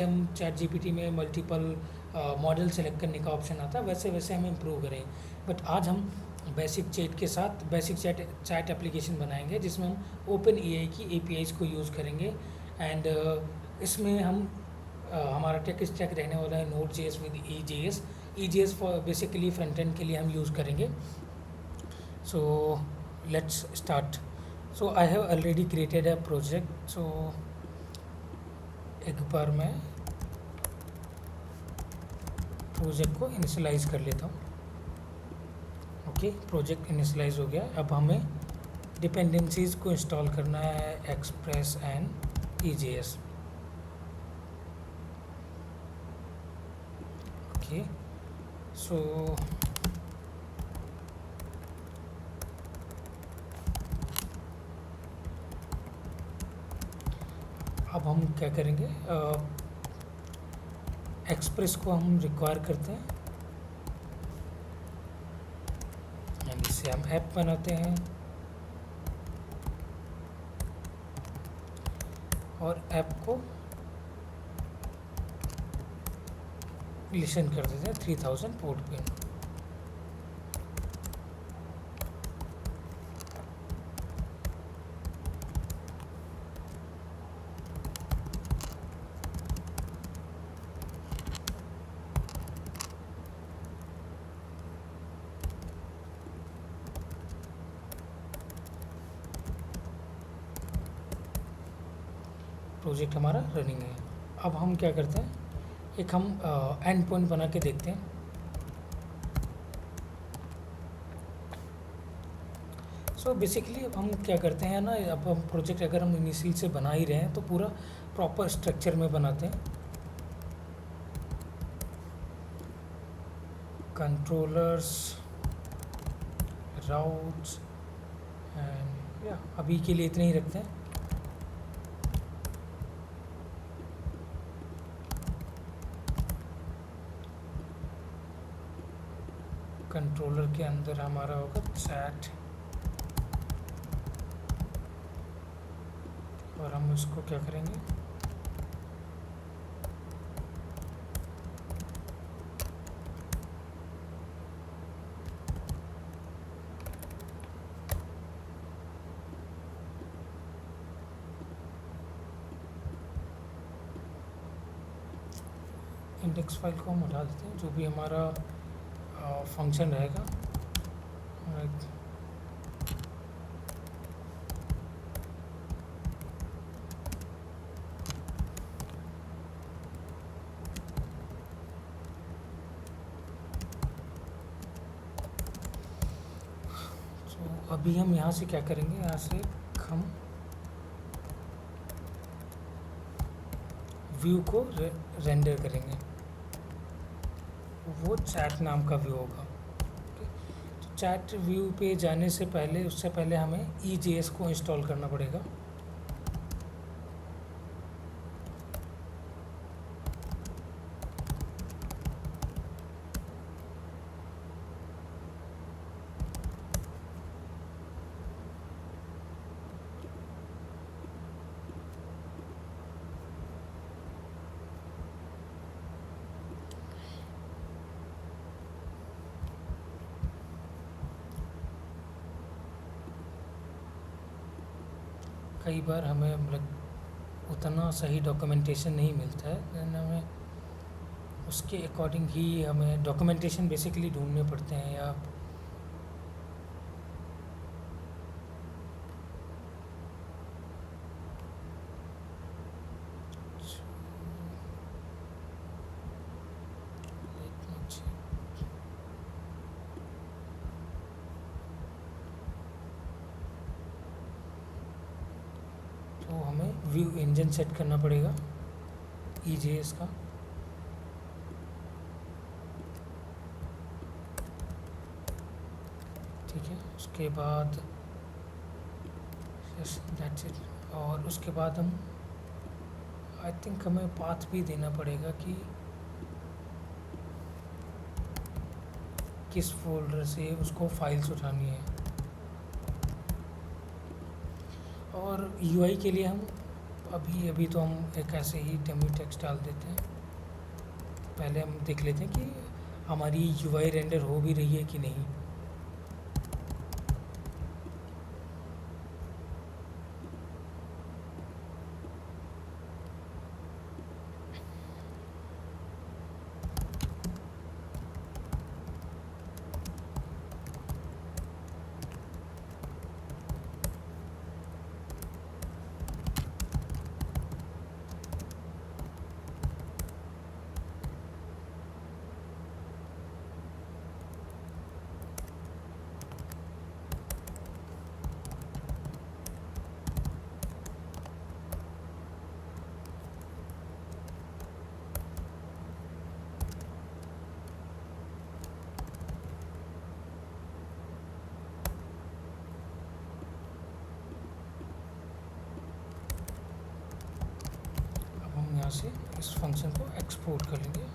हम chat GPT में multiple model select करने का ऑप्शन आता है, वैसे वैसे हम इम्प्रूव करें। बट आज हम बेसिक चैट के साथ बेसिक चैट एप्लीकेशन बनाएंगे जिसमें हम ओपन एआई की एपीआईज़ को यूज़ करेंगे। एंड इसमें हम हमारा टेक स्टैक रहने वाला है node JS with E J S for basically front end के लिए हम यूज़ करेंगे। So let's start. So I have already created a project. सो एक बार मैं प्रोजेक्ट को इनिशियलाइज़ कर लेता हूँ। ओके, प्रोजेक्ट इनिशियलाइज़ हो गया। अब हमें डिपेंडेंसीज़ को इंस्टॉल करना है, एक्सप्रेस एंड EJS। ओके, सो अब हम क्या करेंगे, एक्सप्रेस को हम रिक्वायर करते हैं एंड इससे हम ऐप बनाते हैं और ऐप को लिसन कर देते हैं 3000 पोर्ट पे। प्रोजेक्ट हमारा रनिंग है। अब हम क्या करते हैं, एक हम एंड पॉइंट बना के देखते हैं। सो बेसिकली अब हम क्या करते हैं ना, अब हम प्रोजेक्ट अगर हम इनिशियल से बना ही रहे हैं तो पूरा प्रॉपर स्ट्रक्चर में बनाते हैं। कंट्रोलर्स, राउट्स एंड या अभी के लिए इतने ही रखते हैं। कंट्रोलर के अंदर हमारा होगा चैट और हम उसको क्या करेंगे, इंडेक्स फाइल को हम हटा देते हैं, जो भी हमारा फंक्शन रहेगा। तो अभी हम यहाँ से क्या करेंगे, यहाँ से हम व्यू को रेंडर करेंगे, वो चैट नाम का व्यू होगा। तो चैट व्यू पे जाने से पहले, उससे पहले हमें EJS को इंस्टॉल करना पड़ेगा। कई बार हमें मतलब उतना सही डॉक्यूमेंटेशन नहीं मिलता है, देन हमें उसके अकॉर्डिंग ही हमें डॉक्यूमेंटेशन बेसिकली ढूंढने पड़ते हैं। या तो हमें व्यू इंजन सेट करना पड़ेगा EJS का। ठीक है, उसके बाद दैट्स इट। और उसके बाद हम आई थिंक हमें पाथ भी देना पड़ेगा कि किस फोल्डर से उसको फाइल्स उठानी है। और UI के लिए हम अभी तो हम एक ऐसे ही डेमो टेक्स्ट डाल देते हैं। पहले हम देख लेते हैं कि हमारी यूआई रेंडर हो भी रही है कि नहीं। अब हम यहाँ से इस फंक्शन को एक्सपोर्ट कर लेंगे।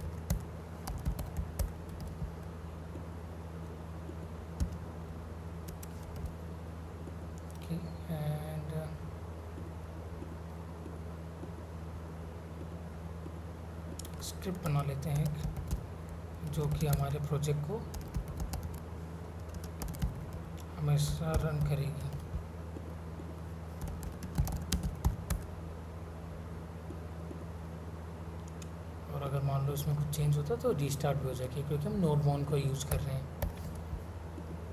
एंड स्क्रिप्ट बना लेते हैं एक, जो कि हमारे प्रोजेक्ट को हमेशा रन करेगी। और अगर मान लो इसमें कुछ चेंज होता तो रीस्टार्ट भी हो जाएगी, क्योंकि हम नोडमोन को यूज़ कर रहे हैं।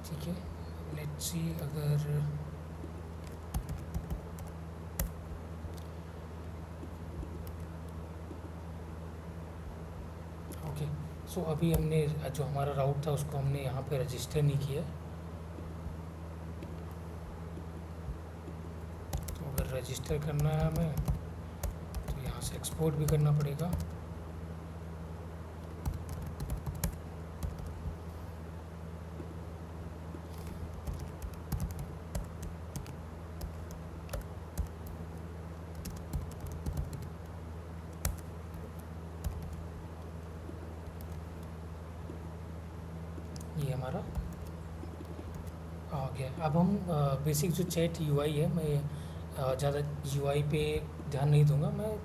ठीक है, लेट्स सी अगर ओके। सो अभी हमने जो हमारा राउट था उसको हमने यहाँ पे रजिस्टर नहीं किया। तो अगर रजिस्टर करना है हमें तो यहाँ से एक्सपोर्ट भी करना पड़ेगा। ये हमारा आ गया। अब हम बेसिक जो चैट यूआई है, मैं ज़्यादा यूआई पे ध्यान नहीं दूंगा। मैं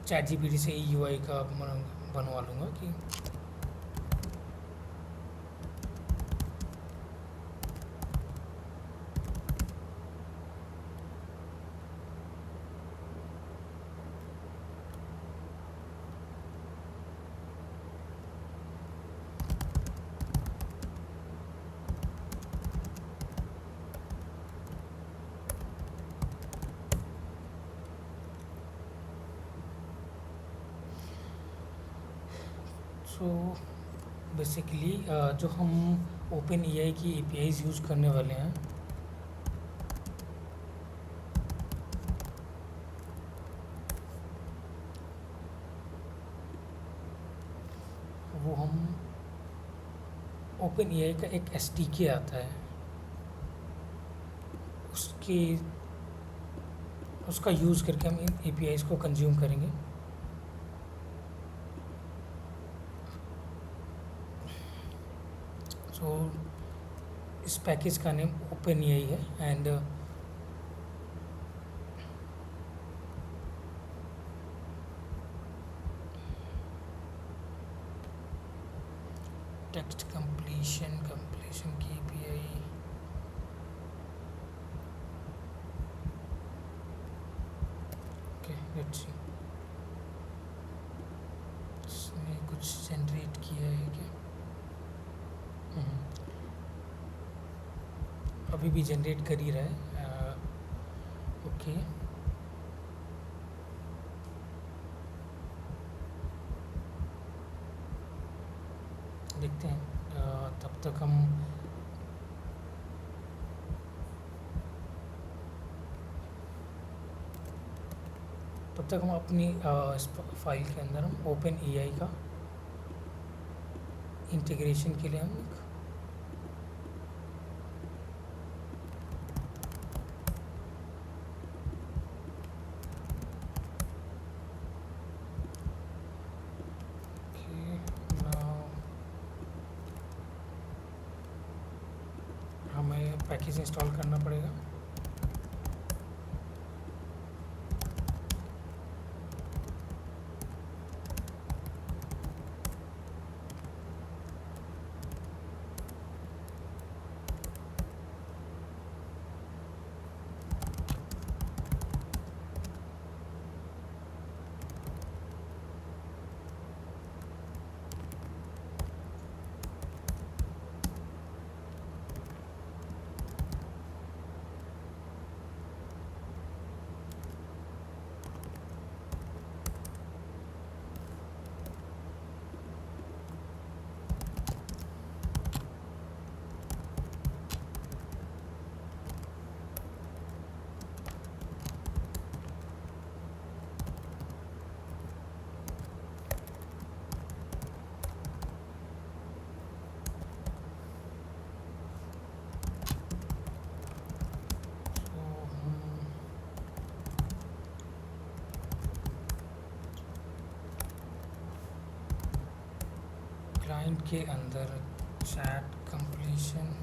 चैट जीपीटी से ही यूआई का बनवा लूँगा कि सो बेसिकली जो हम ओपन एआई की एपीआईज यूज़ करने वाले हैं, वो हम ओपन एआई का एक एसडीके आता है, उसका यूज़ करके हम इन एपीआईज को कंज्यूम करेंगे। सो इस पैकेज का नेम ओपन एआई है एंड टेक्स्ट कंप्लीशन की एपीआई। ओके, लेट्स सी इसने कुछ जनरेट किया है क्या। अभी भी जनरेट कर ही रहा है। ओके, देखते हैं। तब तक हम अपनी इस फाइल के अंदर हम ओपन एआई का इंटीग्रेशन के लिए हम हमें पैकेज इंस्टॉल करना पड़ेगा। क्लाइंट के अंदर चैट कंप्लीशन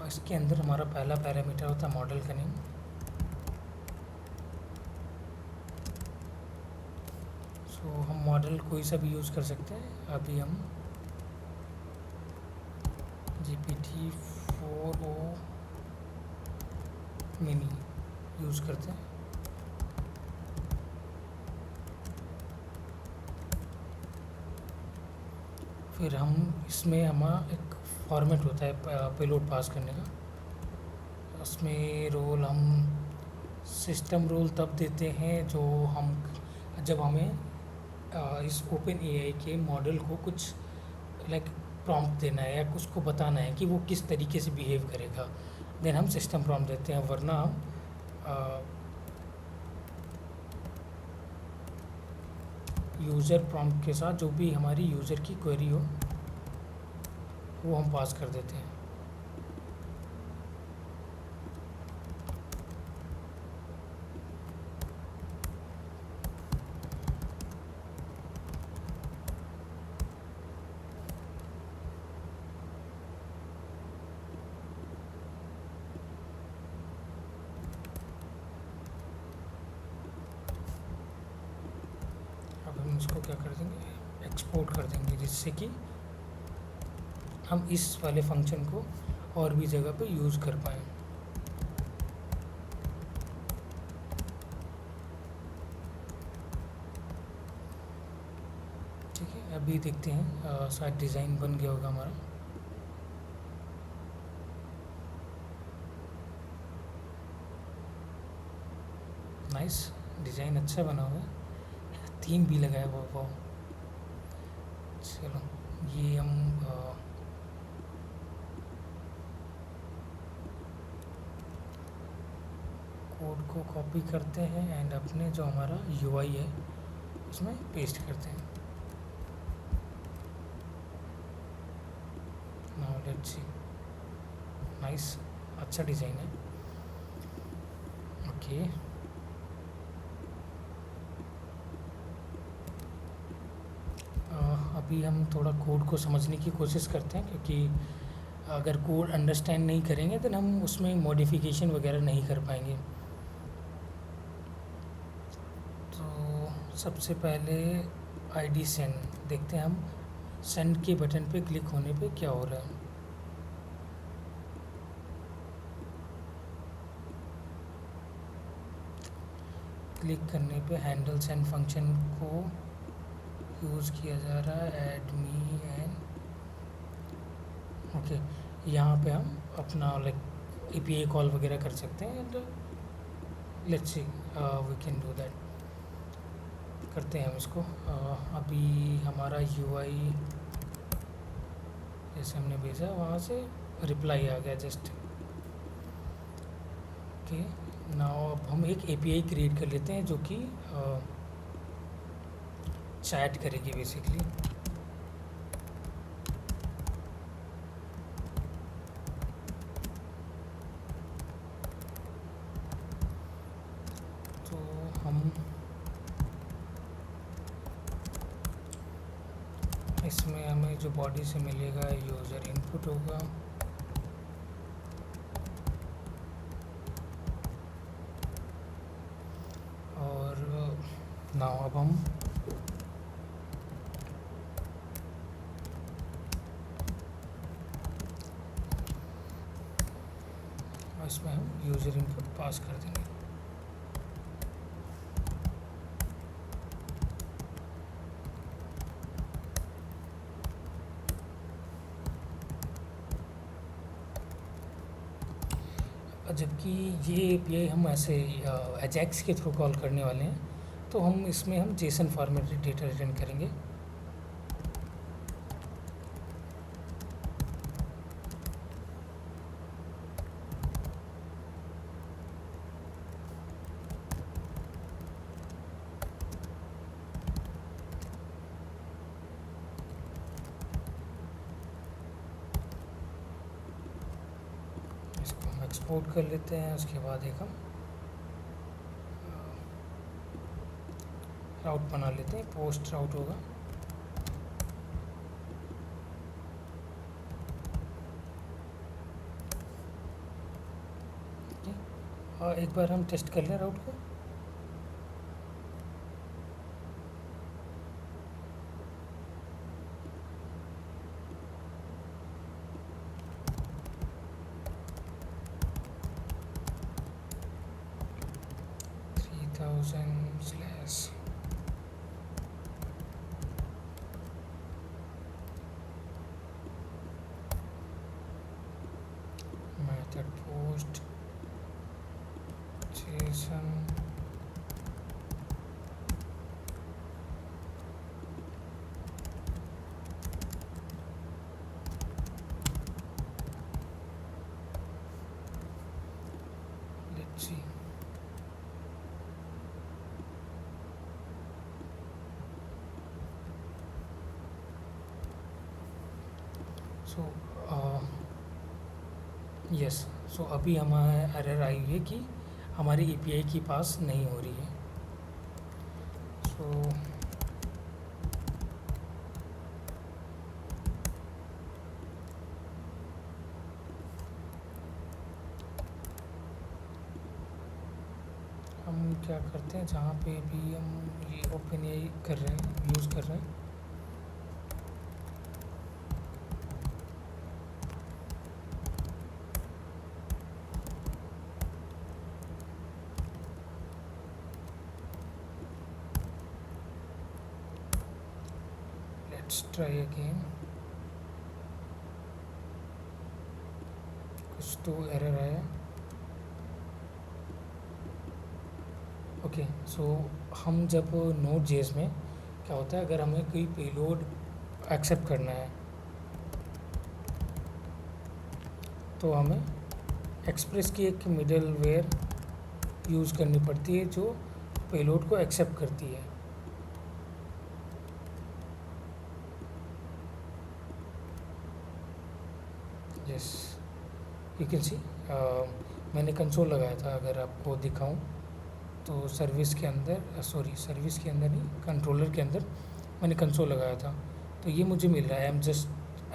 इसके अंदर हमारा पहला पैरामीटर होता है मॉडल का नेम। सो हम मॉडल कोई सा भी यूज़ कर सकते हैं। अभी हम GPT-4o मिनी यूज़ करते हैं। फिर हम इसमें हमारा एक फॉर्मेट होता है पेलोड पास करने का। उसमें रोल हम सिस्टम रोल तब देते हैं जब हमें इस ओपन एआई के मॉडल को कुछ लाइक प्रॉम्प्ट देना है या उसको बताना है कि वो किस तरीके से बिहेव करेगा, देन हम सिस्टम प्रॉम्प्ट देते हैं। वरना हम यूज़र प्रॉम्प्ट के साथ जो भी हमारी यूज़र की क्वेरी हो वो हम पास कर देते हैं। अब हम इसको क्या कर देंगे, एक्सपोर्ट कर देंगे, जिससे कि हम इस वाले फंक्शन को और भी जगह पे यूज़ कर पाएँ। ठीक है, अभी देखते हैं शायद डिज़ाइन बन गया होगा हमारा। नाइस, डिज़ाइन अच्छा बना हुआ है, थीम भी लगाया हुआ वो। चलो ये हम कोड को कॉपी करते हैं एंड अपने जो हमारा यूआई है उसमें पेस्ट करते हैं। नाउ लेट्स सी, नाइस, अच्छा डिज़ाइन है। ओके, अभी हम थोड़ा कोड को समझने की कोशिश करते हैं, क्योंकि अगर कोड अंडरस्टैंड नहीं करेंगे तो हम उसमें मॉडिफिकेशन वगैरह नहीं कर पाएंगे। तो सबसे पहले आईडी सेंड देखते हैं हम, सेंड के बटन पे क्लिक होने पे क्या हो रहा है। क्लिक करने पे हैंडल सेंड फंक्शन को यूज़ किया जा रहा है, ऐड मी एंड ओके। यहाँ पे हम अपना लाइक एपीआई कॉल वगैरह कर सकते हैं and let's see we can do that. करते हैं हम इसको। अभी हमारा यूआई जैसे हमने भेजा वहाँ से रिप्लाई आ गया जस्ट। ओके, नाउ अब हम एक एपीआई क्रिएट कर लेते हैं जो कि चैट करेगी बेसिकली। तो हम इसमें हमें जो बॉडी से मिलेगा यूज़र इनपुट होगा, और नाउ अब हम इसमें हम यूज़र इनपुट पास कर देंगे। जबकि ये एपीआई हम ऐसे अजैक्स के थ्रू कॉल करने वाले हैं, तो हम इसमें हम जेसन फॉर्मेटेड डेटा रिटर्न करेंगे। इसको हम एक्सपोर्ट कर लेते हैं। उसके बाद एक हम राउट बना लेते हैं, पोस्ट राउट होगा। और एक बार हम टेस्ट कर लें राउट को। /, method post JSON let's see। So yes, so अभी हमारे एरर आई हुई है कि हमारी एपीआई की पास नहीं हो रही है। सो हम क्या करते हैं, जहाँ पे भी हम ये ओपन एआई कर रहे हैं, यूज़ कर रहे हैं, लेट्स ट्राई अगेन। कुछ तो एरर आया। ओके, सो हम जब Node.js में क्या होता है, अगर हमें कोई पेलोड एक्सेप्ट करना है तो हमें एक्सप्रेस की एक मिडलवेयर यूज़ करनी पड़ती है जो पेलोड को एक्सेप्ट करती है। यस, यू कैन सी मैंने कंसोल लगाया था, अगर आपको दिखाऊं तो सर्विस के अंदर, सर्विस के अंदर नहीं, कंट्रोलर के अंदर मैंने कंसोल लगाया था, तो ये मुझे मिल रहा है। I am just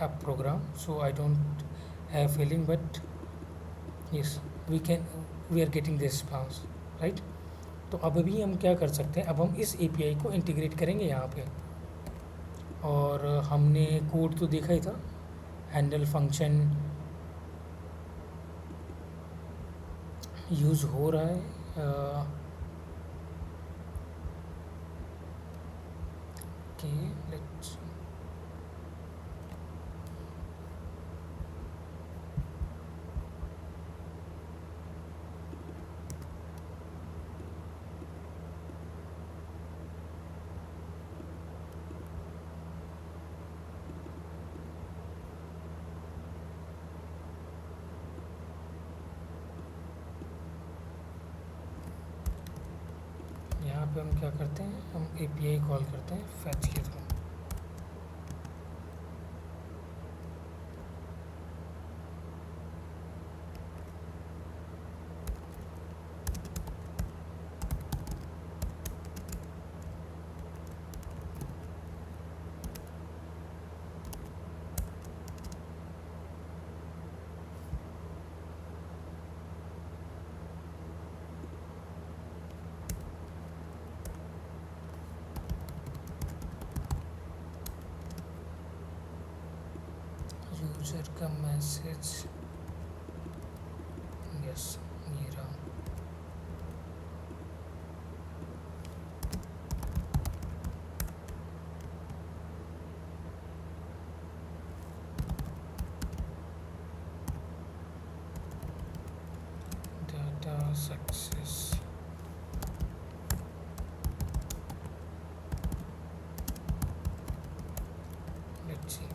app program, so I don't have feeling, but yes we are getting this response, right. तो अब अभी हम क्या कर सकते हैं, अब हम इस एपीआई को इंटीग्रेट करेंगे यहाँ पे। और हमने कोड तो देखा ही था, हैंडल फंक्शन यूज़ हो रहा है। ओके, लेट्स यहाँ पे हम क्या करते हैं, हम एपीआई कॉल करते हैं फैच के थ्रू। यूजर का मैसेज, यस, टेक्स्ट ये रहा। Data success, let's see.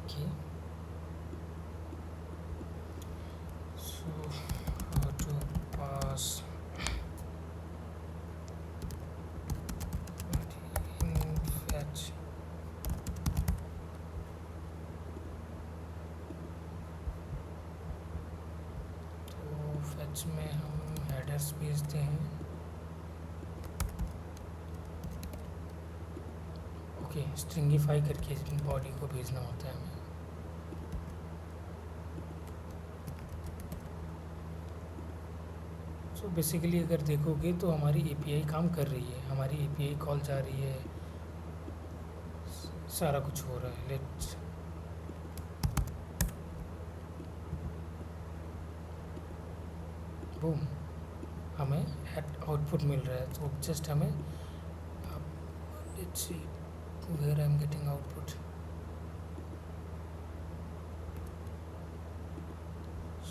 Okay, so how to pass in fetch, तो fetch में हम headers भेजते हैं। ओके, स्ट्रिंगिफाई करके बॉडी को भेजना होता है हमें। सो बेसिकली अगर देखोगे तो हमारी एपीआई काम कर रही है, हमारी एपीआई कॉल जा रही है, सारा कुछ हो रहा है। लेट्स बूम, हमें आउटपुट मिल रहा है। तो जस्ट हमें let's see where I am getting output.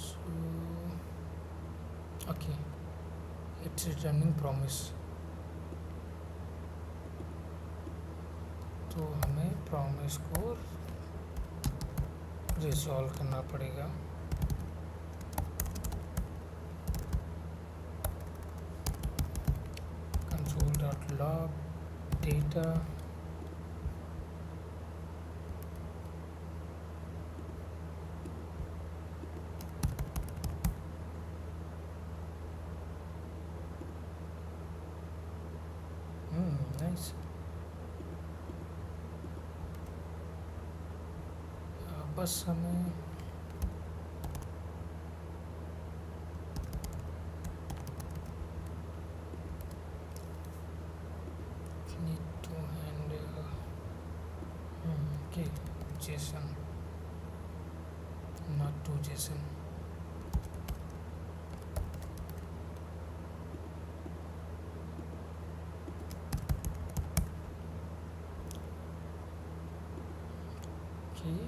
So okay, it's returning promise. तो हमें प्रॉमिस को रिजॉल्व करना पड़ेगा। console.log data nice. बस हमें need to handle okay JSON, not to JSON। okay,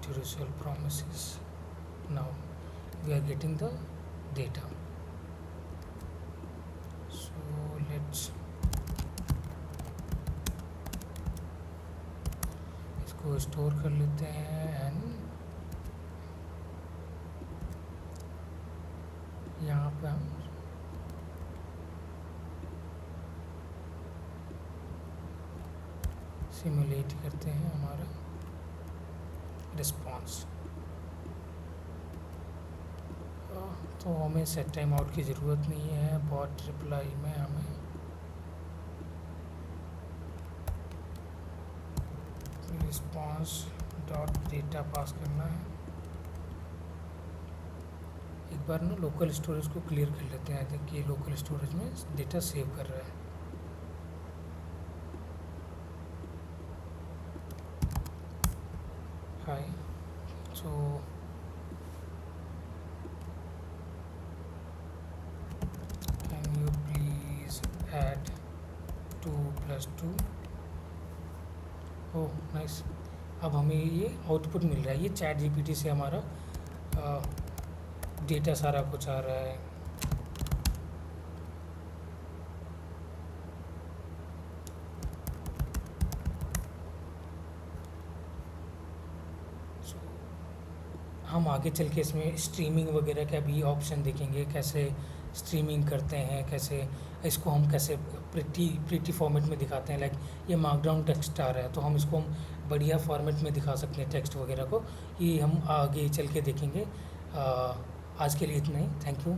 to resolve promises। Now we are getting the data, so let's इसको store कर लेते हैं एंड यहाँ पे हम सिमुलेट करते हैं हमारा रिस्पॉन्स। तो हमें सेट टाइम आउट की ज़रूरत नहीं है। बॉट रिप्लाई में हमें रिस्पॉन्स डॉट डेटा पास करना है। एक बार ना लोकल स्टोरेज को क्लियर कर लेते हैं। देखिए लोकल स्टोरेज में डेटा सेव कर रहा है। Hi, so can you please add 2+2। Oh nice, अब हमें ये आउटपुट मिल रहा है। ये चैट जीपीटी से हमारा डेटा सारा कुछ आ रहा है। हम आगे चल के इसमें स्ट्रीमिंग वगैरह का भी ऑप्शन देखेंगे, कैसे स्ट्रीमिंग करते हैं, कैसे इसको हम कैसे प्रिटी फॉर्मेट में दिखाते हैं। लाइक ये मार्कडाउन टेक्स्ट आ रहा है तो हम इसको हम बढ़िया फॉर्मेट में दिखा सकते हैं टेक्स्ट वगैरह को। ये हम आगे चल के देखेंगे आज के लिए इतना ही। Thank you.